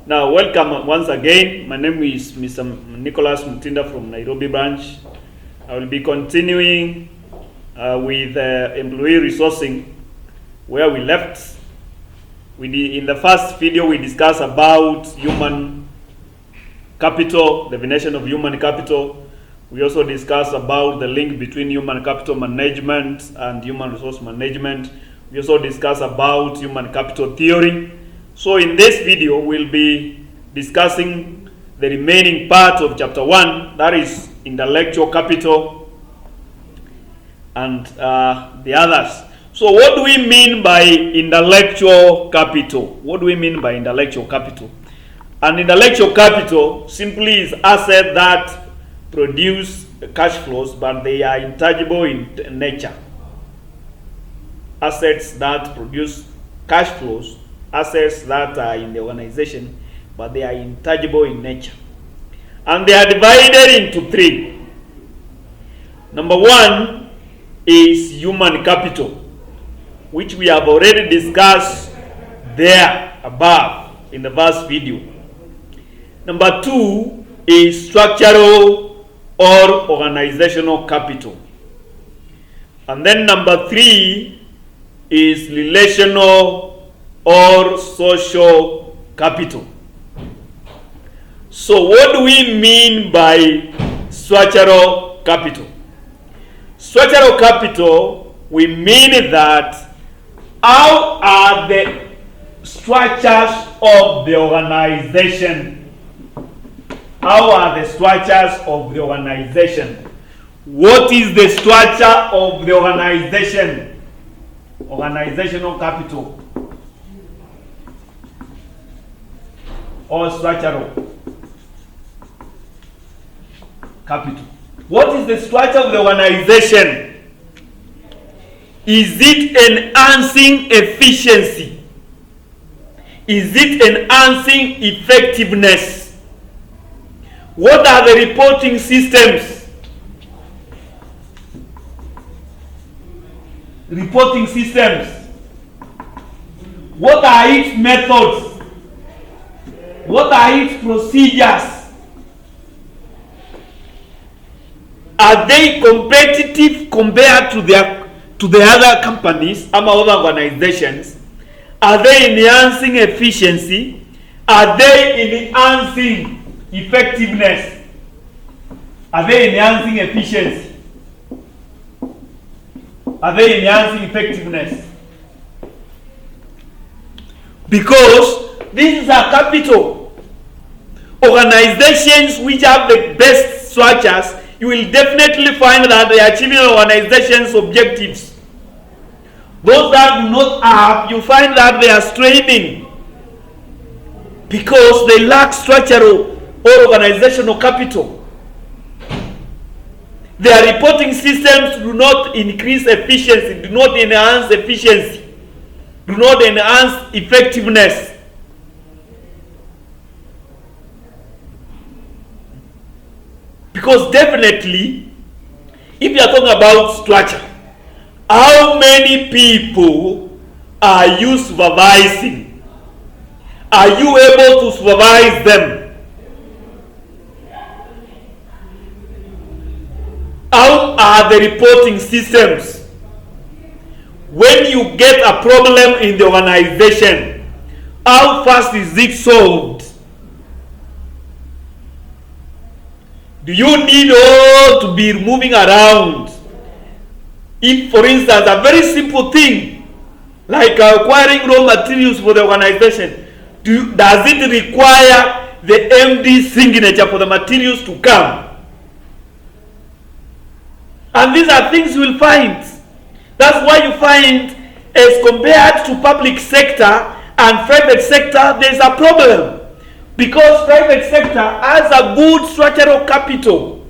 Now, welcome once again. My name is Mr. Nicholas Mutinda from Nairobi branch. I will be continuing with employee resourcing where we left. In the first video, we discussed about human capital, definition of human capital. We also discussed about the link between human capital management and human resource management. We also discussed about human capital theory. So in this video, we'll be discussing the remaining part of chapter 1, that is intellectual capital and the others. So what do we mean by intellectual capital? What do we mean by intellectual capital? An intellectual capital simply is assets that produce cash flows, but they are intangible in nature. Assets that produce cash flows, assets that are in the organization, but they are intangible in nature. And they are divided into 3. Number 1 is human capital, which we have already discussed there above in the first video. Number 2 is structural or organizational capital. And then number 3 is relational or social capital. So what do we mean by structural capital? Structural capital, we mean that how are the structures of the organization? How are the structures of the organization? What is the structure of the organization? Organizational capital or structural capital. What is the structure of the organization? Is it enhancing efficiency? Is it enhancing effectiveness? What are the reporting systems? Reporting systems. What are its methods? What are its procedures? Are they competitive compared to the other companies, other organizations? Are they enhancing efficiency? Are they enhancing effectiveness? Are they enhancing efficiency? Are they enhancing effectiveness? Because this is a capital. Organizations which have the best structures, you will definitely find that they are achieving organization's objectives. Those that do not have, you find that they are straining because they lack structural or organizational capital. Their reporting systems do not increase efficiency, do not enhance efficiency, do not enhance effectiveness. Because definitely, if you are talking about structure, how many people are you supervising? Are you able to supervise them? How are the reporting systems? When you get a problem in the organization, how fast is it solved? Do you need all to be moving around? If, for instance, a very simple thing like acquiring raw materials for the organization, does it require the MD signature for the materials to come? And these are things you will find. That's why you find, as compared to public sector and private sector, there's a problem. Because private sector has a good structural capital.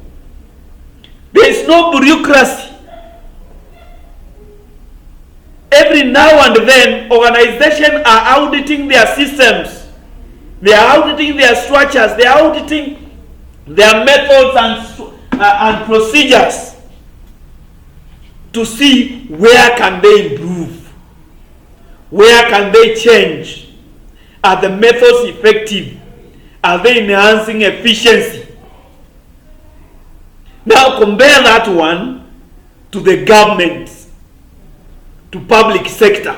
There is no bureaucracy. Every now and then, organizations are auditing their systems. They are auditing their structures. They are auditing their methods and procedures to see where can they improve, where can they change, are the methods effective, Are they enhancing efficiency? Now compare that one to the government, to public sector,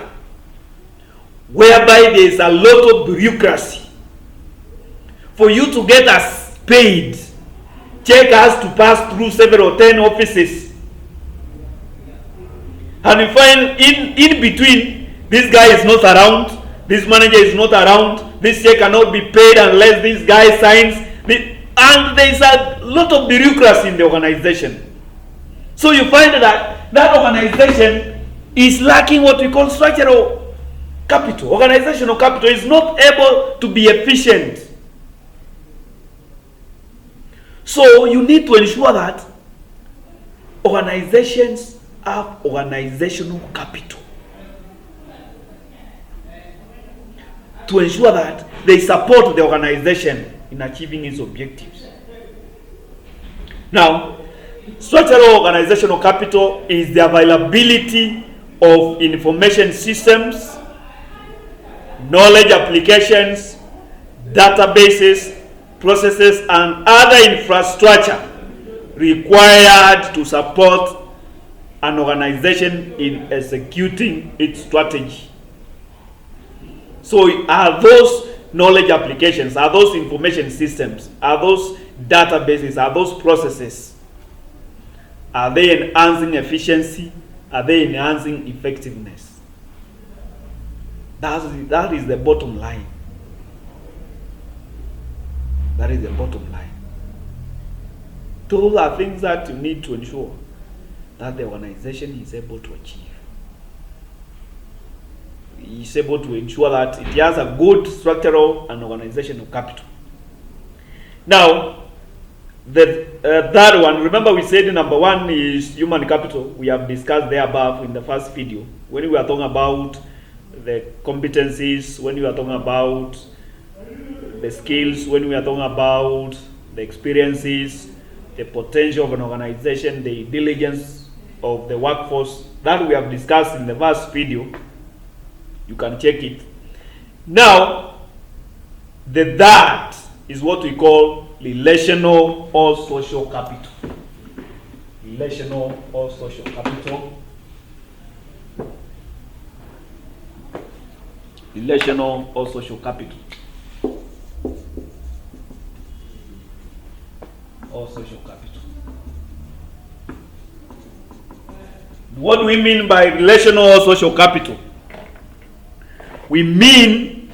whereby there is a lot of bureaucracy. For you to get us paid, check has to pass through several 10 offices. And you find in between, this guy is not around, this manager is not around, this check cannot be paid unless this guy signs. And there is a lot of bureaucracy in the organization. So you find that that organization is lacking what we call structural capital. Organizational capital is not able to be efficient. So you need to ensure that organizations have organizational capital to ensure that they support the organization in achieving its objectives. Now, structural organizational capital is the availability of information systems, knowledge applications, databases, processes, and other infrastructure required to support an organization in executing its strategy. So are those knowledge applications, are those information systems, are those databases, are those processes, are they enhancing efficiency? Are they enhancing effectiveness? That is the bottom line. That is the bottom line. Those are things that you need to ensure that the organization is able to achieve. Is able to ensure that it has a good structural and organizational capital. Now, the third one, remember we said number one is human capital. We have discussed there above in the first video when we were talking about the competencies, when we were talking about the skills, when we are talking about the experiences, the potential of an organization, the diligence of the workforce, that we have discussed in the first video. You can check it. Now, the third is what we call relational or social capital. Relational or social capital. Relational or social capital. Or social capital. What do we mean by relational or social capital? We mean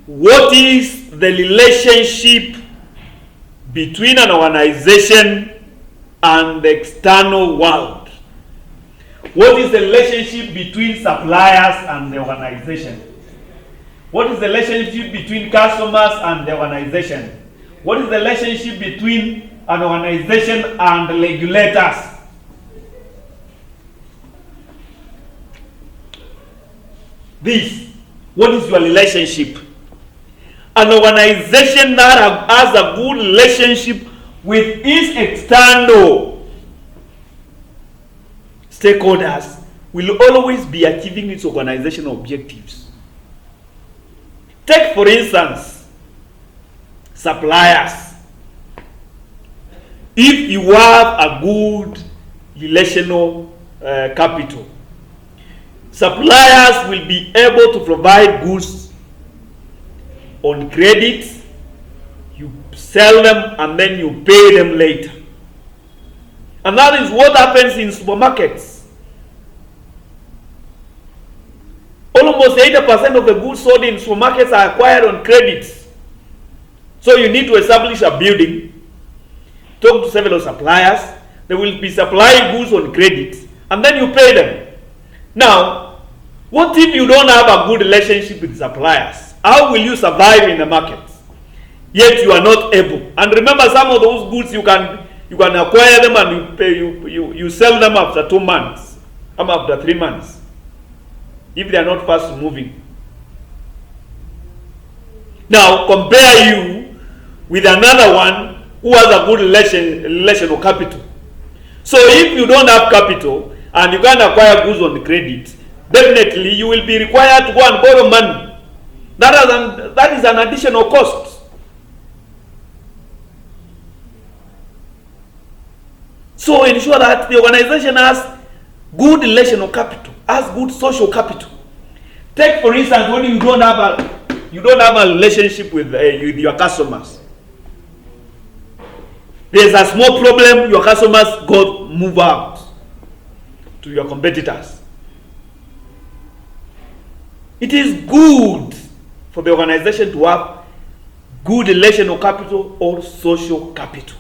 what is the relationship between an organization and the external world. What is the relationship between suppliers and the organization? What is the relationship between customers and the organization? What is the relationship between an organization and the regulators? What is your relationship? An organization that has a good relationship with its external stakeholders will always be achieving its organizational objectives. Take, for instance, suppliers. If you have a good relational capital, suppliers will be able to provide goods on credit. You sell them and then you pay them later. And that is what happens in supermarkets. Almost 80% of the goods sold in supermarkets are acquired on credit. So you need to establish a building, talk to several suppliers, they will be supplying goods on credit, and then you pay them. Now, what if you don't have a good relationship with suppliers? How will you survive in the market? Yet you are not able. And remember, some of those goods you can acquire them and you sell them after 2 months, or after 3 months, if they are not fast moving. Now compare you with another one who has a good relational capital. So if you don't have capital and you can't acquire goods on credit, definitely you will be required to go and borrow money. That is an additional cost. So ensure that the organization has good relational capital, has good social capital. Take for instance, when you don't have a relationship with your customers. There's a small problem, your customers move out to your competitors. It is good for the organization to have good relational capital or social capital.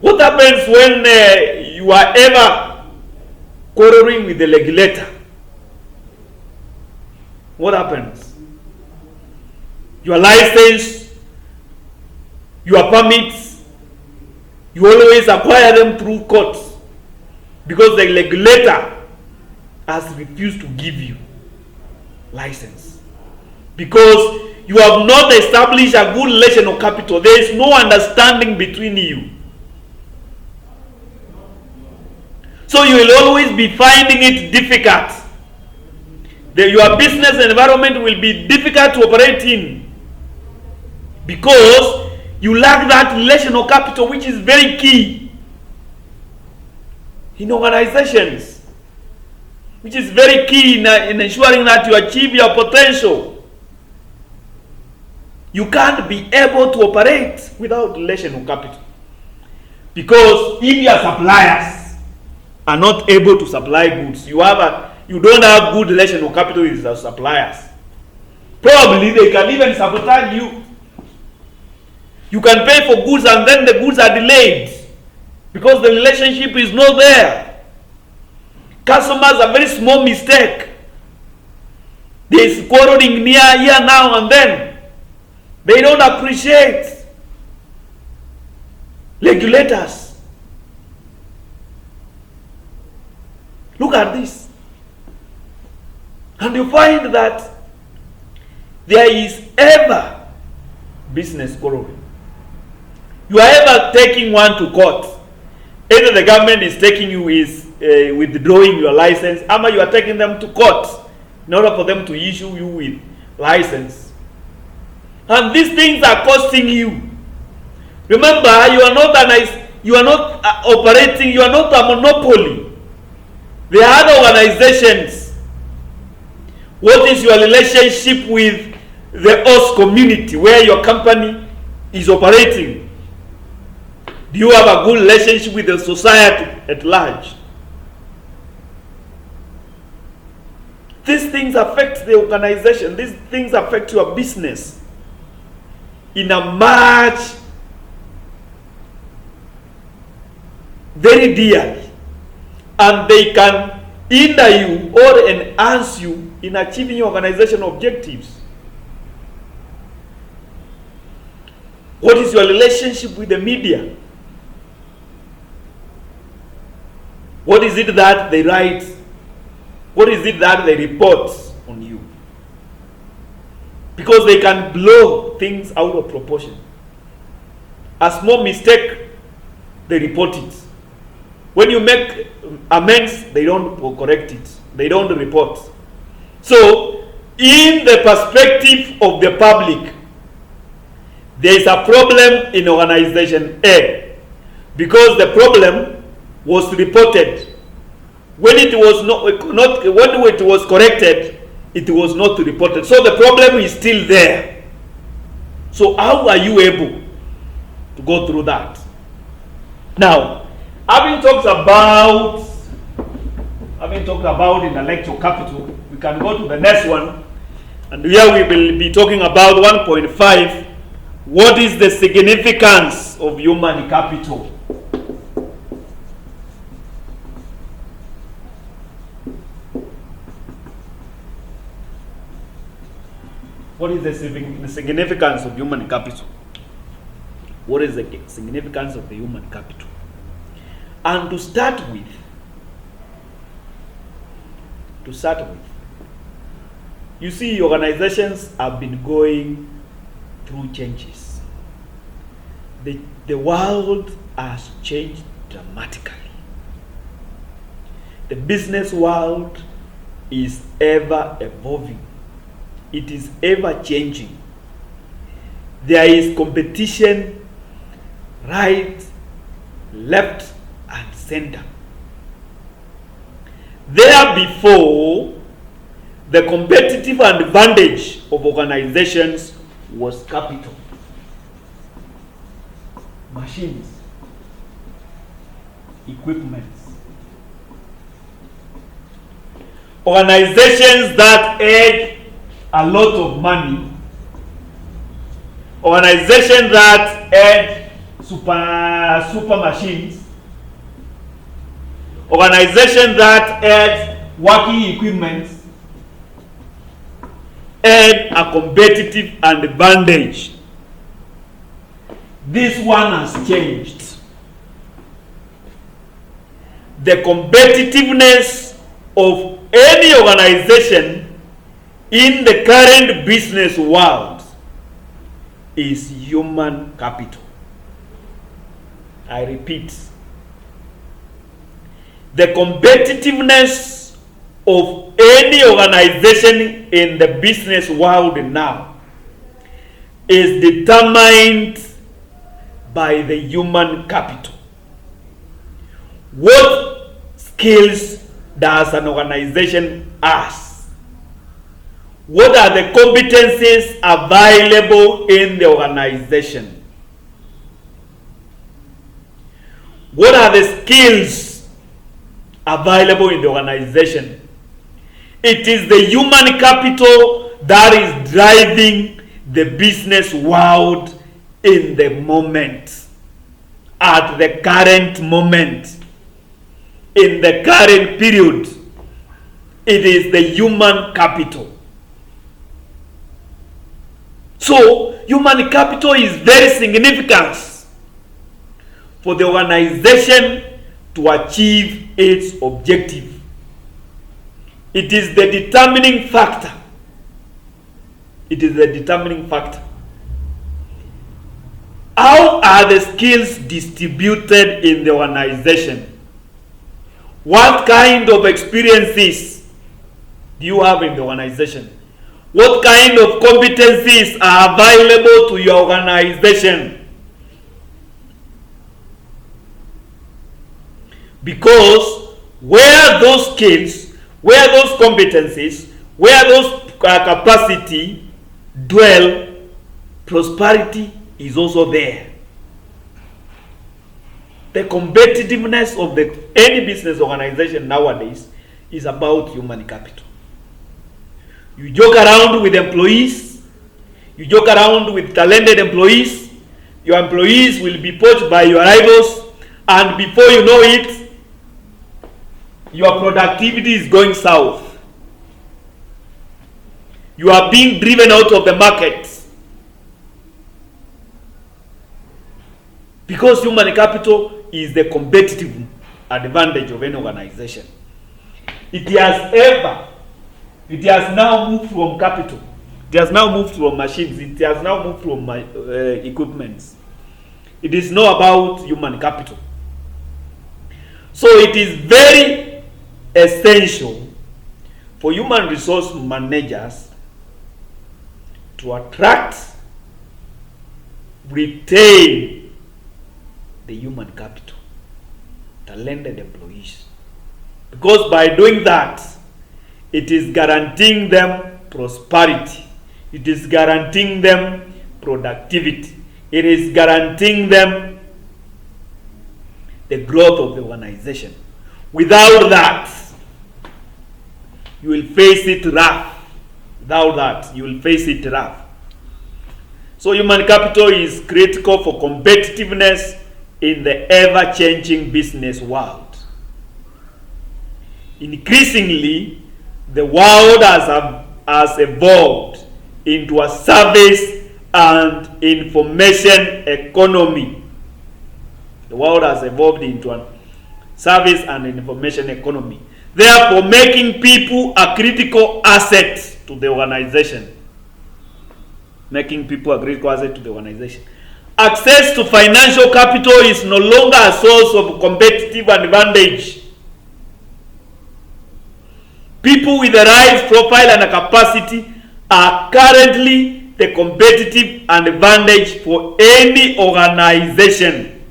What happens when you are ever quarreling with the regulator? What happens? Your license, your permits, you always acquire them through courts because the regulator has refused to give you license. Because you have not established a good relational capital. There is no understanding between you. So you will always be finding it difficult. Your business environment will be difficult to operate in because you lack that relational capital, which is very key in organizations, which is very key in ensuring that you achieve your potential. You can't be able to operate without relational capital. Because if your suppliers are not able to supply goods, you don't have good relational capital with the suppliers. Probably they can even sabotage you. You can pay for goods and then the goods are delayed because the relationship is not there. Customers are very small mistake. There is quarreling here now and then. They don't appreciate regulators. Look at this. And you find that there is ever business quarreling. You are ever taking one to court. Either the government is taking you withdrawing your license, or you are taking them to court in order for them to issue you with license. And these things are costing you. Remember, you are not operating, you are not a monopoly. There are other organizations. What is your relationship with the host community where your company is operating? Do you have a good relationship with the society at large? These things affect the organization. These things affect your business in a much very dearly. And they can hinder you or enhance you in achieving your organization objectives. What is your relationship with the media? What is it that they write? What is it that they report on you? Because they can blow things out of proportion. A small mistake, they report it. When you make amends, they don't correct it. They don't report. So, in the perspective of the public, there is a problem in organization A because the problem was reported. When it was when it was corrected, it was not reported. So the problem is still there. So how are you able to go through that? Now, having talked about intellectual capital, we can go to the next one, and here we will be talking about 1.5. What is the significance of human capital? What is the significance of human capital? What is the significance of the human capital? And to start with, you see, organizations have been going through changes. The world has changed dramatically. The business world is ever evolving. It is ever changing. There is competition right, left, and center. Therefore, the competitive advantage of organizations was capital, machines, equipments. Organizations that had a lot of money, organizations that had super machines, organizations that had working equipment, had a competitive advantage. This one has changed. The competitiveness of any organization in the current business world is human capital. I repeat, the competitiveness of any organization in the business world now is determined by the human capital. What skills does an organization have? What are the competencies available in the organization? What are the skills available in the organization? It is the human capital that is driving the business world in the moment, at the current moment, in the current period. It is the human capital. So, human capital is very significant for the organization to achieve its objective. It is the determining factor. It is the determining factor. How are the skills distributed in the organization? What kind of experiences do you have in the organization? What kind of competencies are available to your organization? Because where those skills, where those competencies, where those capacity dwell, prosperity is also there. The competitiveness of any business organization nowadays is about human capital. You joke around with employees, you joke around with talented employees, your employees will be poached by your rivals, and before you know it, your productivity is going south. You are being driven out of the market. Because human capital is the competitive advantage of any organization. It has now moved from capital. It has now moved from machines. It has now moved from equipment. It is not about human capital. So it is very essential for human resource managers to attract, retain the human capital, talented employees. Because by doing that, it is guaranteeing them prosperity. It is guaranteeing them productivity. It is guaranteeing them the growth of the organization. Without that, you will face it rough. Without that, you will face it rough. So human capital is critical for competitiveness in the ever-changing business world. Increasingly, the world has evolved into a service and information economy. The world has evolved into a service and information economy, therefore making people a critical asset to the organization. Making people a critical asset to the organization. Access to financial capital is no longer a source of competitive advantage. People with the right profile and a capacity are currently the competitive advantage for any organization.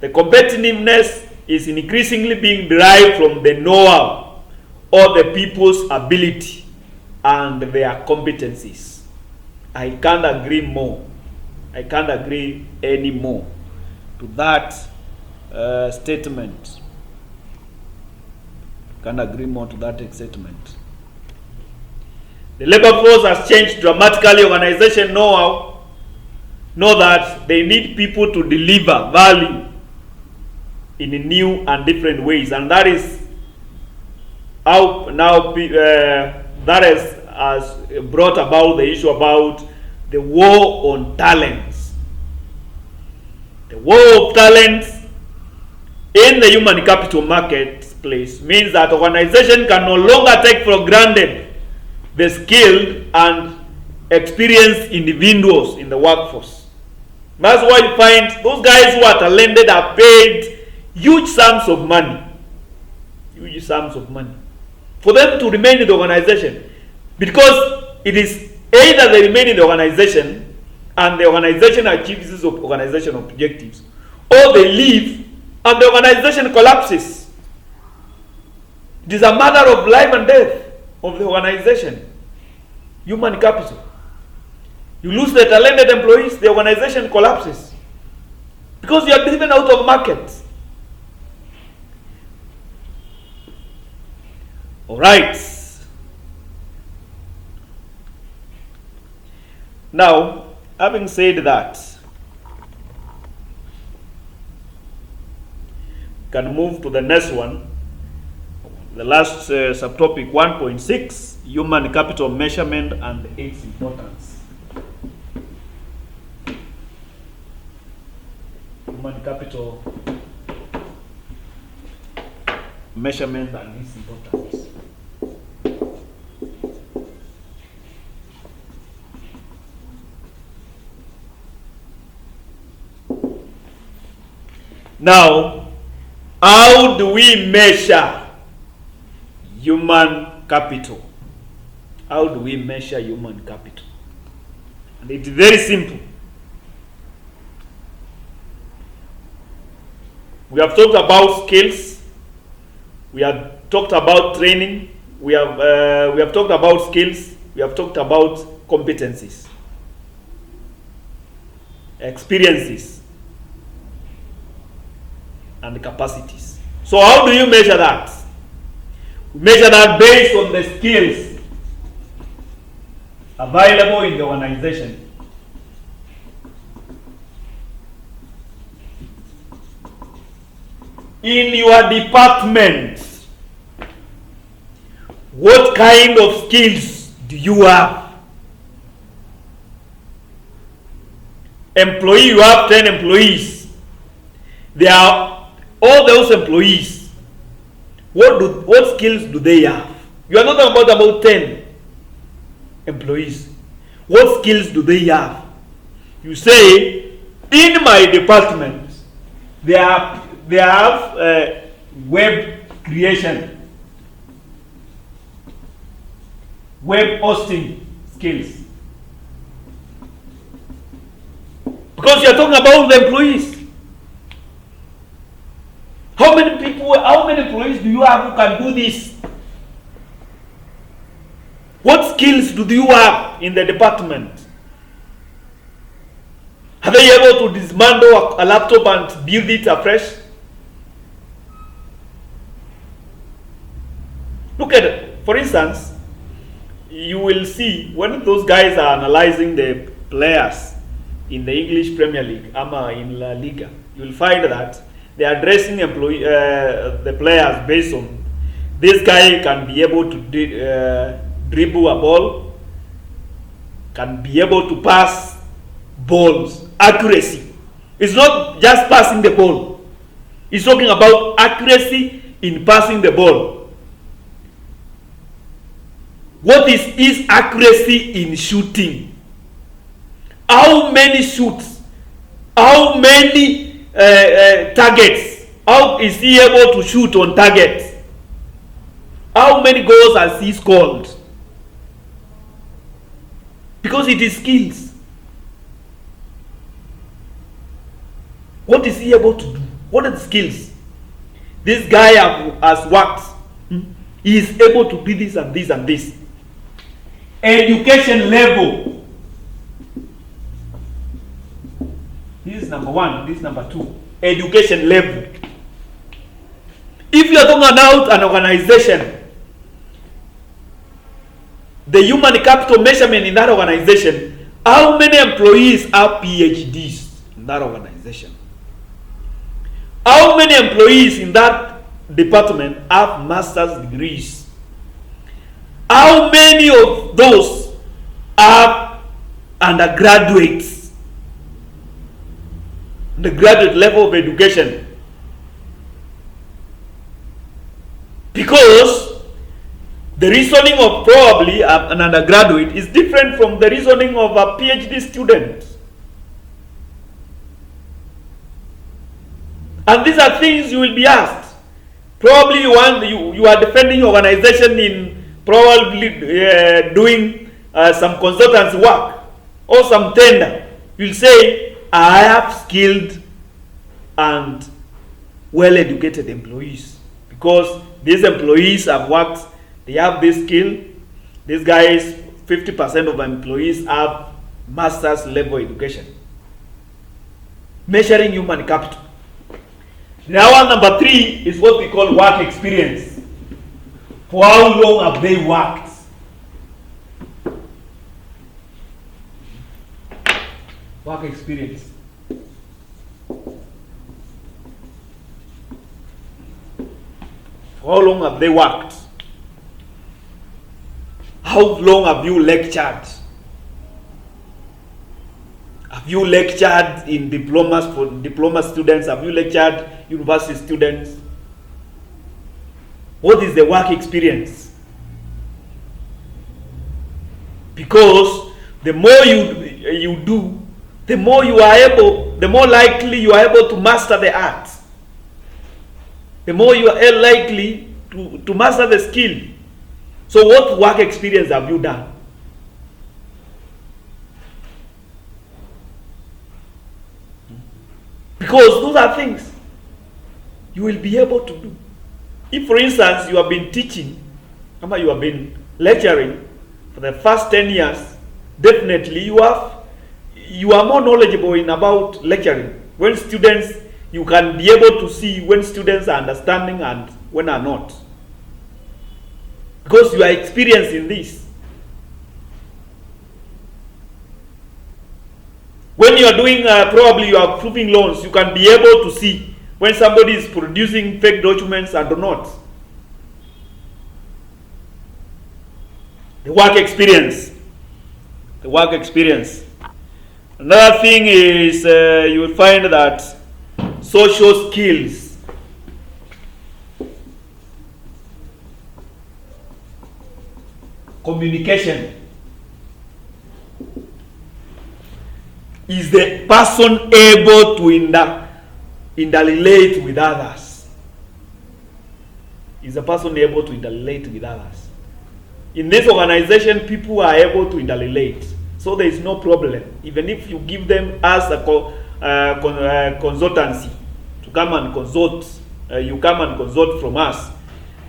The competitiveness is increasingly being derived from the know-how or the people's ability and their competencies. I can't agree more. I can't agree any more to that statement. Can't agree more to that statement. The labor force has changed dramatically. Organization know that they need people to deliver value in new and different ways, and that is how now that has brought about the issue about the war on talents. The war of talents in the human capital marketplace means that organization can no longer take for granted the skilled and experienced individuals in the workforce. That's why you find those guys who are talented are paid huge sums of money. Huge sums of money. For them to remain in the organization. Because it is either they remain in the organization and the organization achieves its organization objectives, or they leave and the organization collapses. It is a matter of life and death of the organization. Human capital. You lose the talented employees, the organization collapses. Because you are driven out of market. Alright. Now, having said that, can move to the next one. The last subtopic 1.6, human capital measurement and its importance. Human capital measurement and its importance. Now, how do we measure human capital? How do we measure human capital? And it's very simple. We have talked about skills. We have talked about training. We have talked about skills. We have talked about competencies, experiences, and capacities. So how do you measure that? We measure that based on the skills available in the organization. In your department, what kind of skills do you have? Employee, you have 10 employees. They are all those employees. What skills do they have? You are not talking about 10 employees. What skills do they have? You say, in my department, they have web creation, web hosting skills. Because you are talking about the employees. How many employees do you have who can do this? What skills do you have in the department? Are they able to dismantle a laptop and build it afresh? Look at it. For instance, you will see when those guys are analyzing the players in the English Premier League, in La Liga, you will find that they are addressing the players based on this guy can be able to dribble a ball, can be able to pass balls, accuracy. It's not just passing the ball. It's talking about accuracy in passing the ball. What is his accuracy in shooting? How many shoots? How many targets? How is he able to shoot on target? How many goals has he scored? Because it is skills. What is he able to do? What are the skills? This guy has worked. He is able to do this and this and this. Education level. This is number one. This is number two. Education level. If you are talking about an organization, the human capital measurement in that organization, how many employees have PhDs in that organization? How many employees in that department have master's degrees? How many of those are undergraduates? The graduate level of education. Because the reasoning of probably an undergraduate is different from the reasoning of a PhD student. And these are things you will be asked. Probably you are defending your organization in probably doing some consultancy work or some tender. You'll say, I have skilled and well-educated employees because these employees have worked, they have this skill. These guys, 50% of employees have master's level education. Measuring human capital. Now, number three is what we call work experience. For how long have they worked? Work experience. For how long have they worked? How long have you lectured? Have you lectured in diplomas for diploma students? Have you lectured university students? What is the work experience? Because the more you do, the more you are able, the more likely you are able to master the art. The more you are likely to master the skill. So what work experience have you done? Because those are things you will be able to do. If, for instance, you have been teaching, or you have been lecturing for the first 10 years, definitely you are more knowledgeable in about lecturing. When students, you can be able to see when students are understanding and when are not. Because you are experienced in this. When you are doing, probably you are approving loans, you can be able to see when somebody is producing fake documents and not. The work experience. The work experience. Another thing is you will find that social skills. Communication. Is the person able to interrelate with others? Is the person able to interrelate with others? In this organization, people are able to interrelate. So there is no problem. Even if you give them as a consultancy to come and consult, you come and consult from us.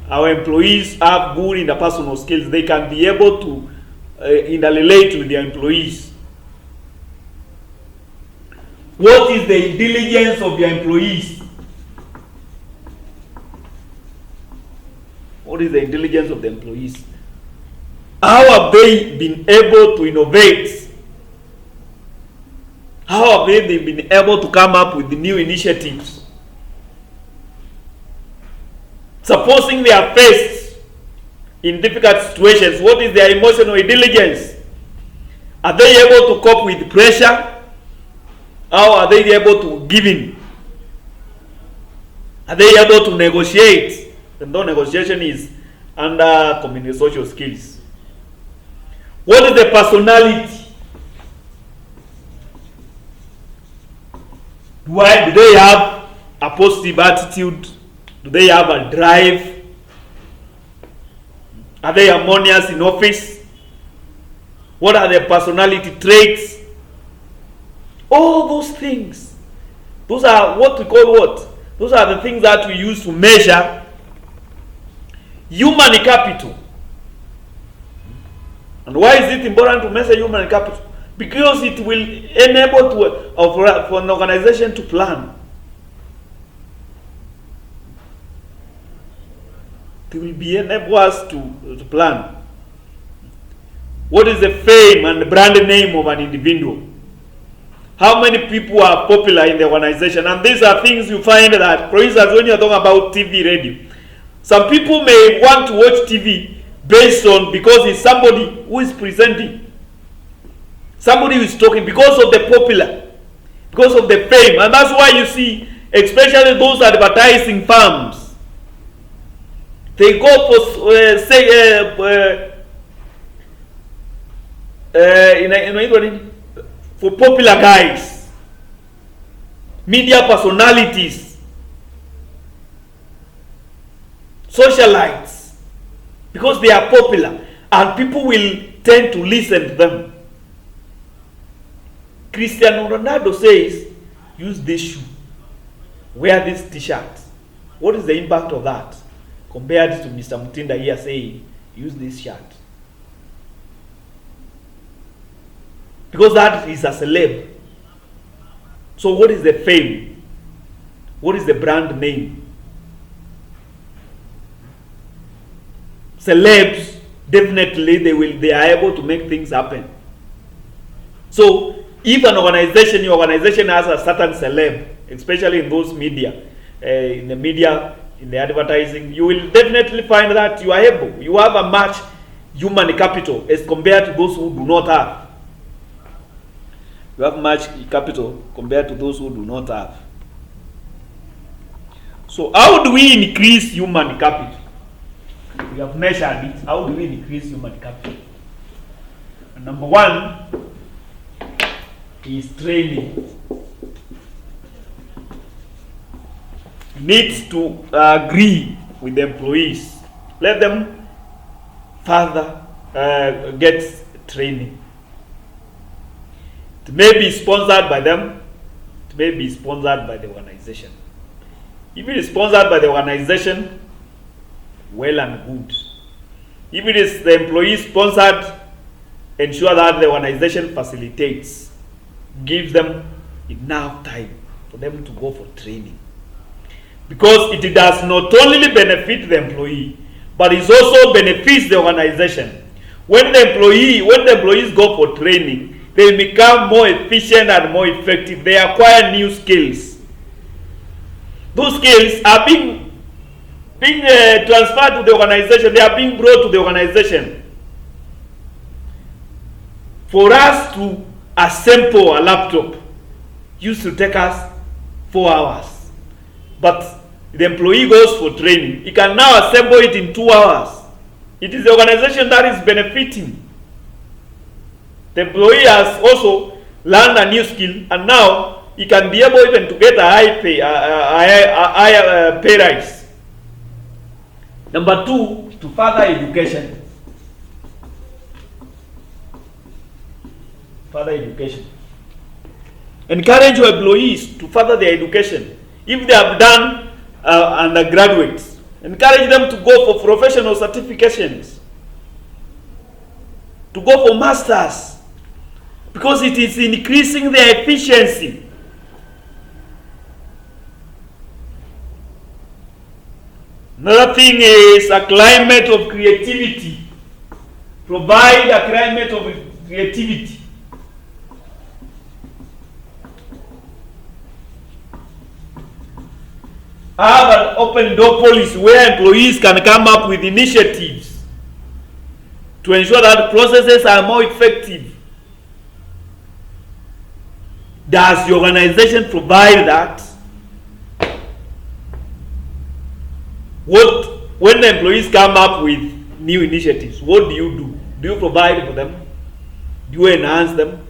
Our employees have good interpersonal skills. They can be able to interrelate with their employees. What is the intelligence of your employees? What is the intelligence of the employees? How have they been able to innovate? How have they been able to come up with the new initiatives? Supposing they are faced in difficult situations, what is their emotional intelligence? Are they able to cope with pressure? How are they able to give in? Are they able to negotiate? And no negotiation is under community social skills. What is the personality? Do they have a positive attitude? Do they have a drive? Are they harmonious in office? What are their personality traits? All those things. Those are what we call what? Those are the things that we use to measure human capital. And why is it important to measure human capital? Because it will enable for an organization to plan. It will be enable us to plan. What is the fame and the brand name of an individual? How many people are popular in the organization? And these are things you find that, for instance, when you're talking about TV, radio, some people may want to watch TV based on, because it's somebody who is presenting, somebody who is talking, because of the popular, because of the fame. And that's why you see, especially those advertising firms, they go for popular guys, media personalities, socialites, because they are popular and people will tend to listen to them. Cristiano Ronaldo says, use this shoe, wear this t-shirt. What is the impact of that compared to Mr. Mutinda here saying, use this shirt? Because that is a celeb. So what is the fame? What is the brand name? Celebs, definitely they are able to make things happen. So if an organization, your organization has a certain celeb, especially in those media, in the advertising, you will definitely find that you are able, you have a much human capital as compared to those who do not have. You have much capital compared to those who do not have. So how do we increase human capital? We have measured it. How do we increase human capital? And number one is training. You need to agree with the employees. Let them further get training. It may be sponsored by them. It may be sponsored by the organization. If it is sponsored by the organization, well and good. If it is the employee sponsored, ensure that the organization facilitates, gives them enough time for them to go for training. Because it does not only benefit the employee, but it also benefits the organization. When the employees go for training, they become more efficient and more effective. They acquire new skills. Those skills are being transferred to the organization. They are being brought to the organization. For us to assemble a laptop used to take us 4 hours. But the employee goes for training. He can now assemble it in 2 hours. It is the organization that is benefiting. The employee has also learned a new skill, and now he can be able even to get a high pay rise. Number two, to further education. Further education. Encourage your employees to further their education. If they have done undergraduates, encourage them to go for professional certifications, to go for masters, because it is increasing their efficiency. Another thing is a climate of creativity. Provide a climate of creativity. Have an open door policy where employees can come up with initiatives to ensure that processes are more effective. Does the organization provide that? When the employees come up with new initiatives, what do you do? Do you provide for them? Do you enhance them?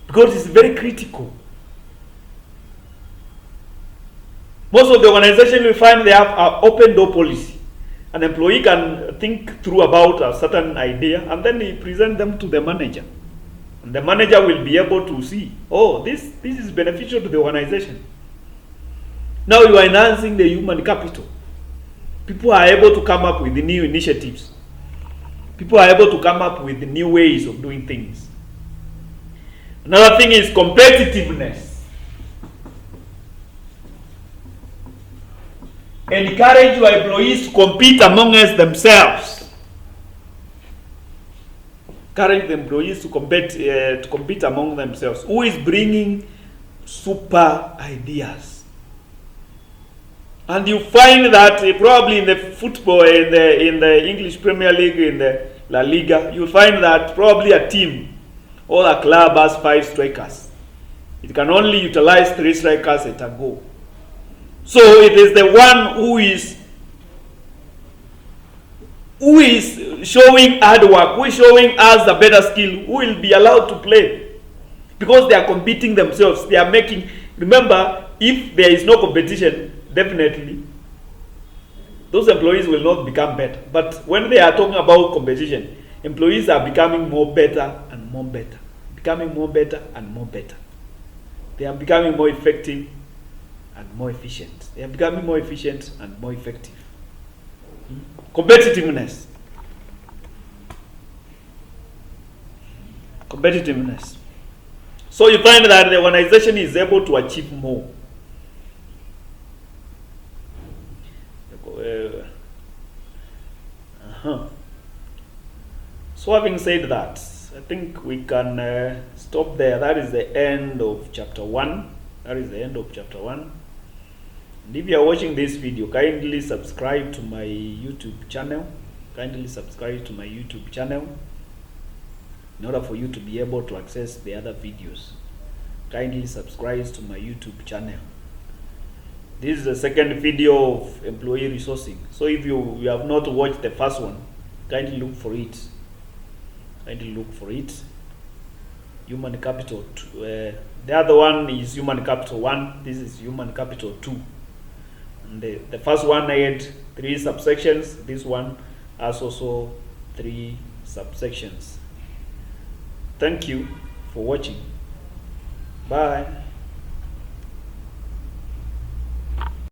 Because it's very critical. Most of the organizations we find they have an open door policy. An employee can think through about a certain idea, and then he present them to the manager. And the manager will be able to see, oh, this is beneficial to the organization. Now you are enhancing the human capital. People are able to come up with new initiatives. People are able to come up with new ways of doing things. Another thing is competitiveness. Encourage your employees to compete amongst themselves. Encourage the employees to compete among themselves. Who is bringing super ideas? And you find that probably in the football, in the English Premier League, in the La Liga, you find that probably a team or a club has 5 strikers. It can only utilize 3 strikers at a go. So it is the one who is showing hard work, who is showing us the better skill, who will be allowed to play. Because they are competing themselves. They are making, remember, if there is no competition, definitely those employees will not become better. But when they are talking about competition, employees are becoming more better and more better. Becoming more better and more better. They are becoming more effective and more efficient. They are becoming more efficient and more effective. Competitiveness. Competitiveness. So you find that the organization is able to achieve more. So having said that, I think we can stop there. That is the end of chapter 1. That is the end of chapter 1. And if you are watching this video, kindly subscribe to my YouTube channel. Kindly subscribe to my YouTube channel in order for you to be able to access the other videos. Kindly subscribe to my YouTube channel. This is the second video of employee resourcing. So if you have not watched the first one, kindly look for it. Kindly look for it. Human capital. The other one is human capital 1. This is human capital 2. And the first one had 3 subsections. This one has also 3 subsections. Thank you for watching. Bye.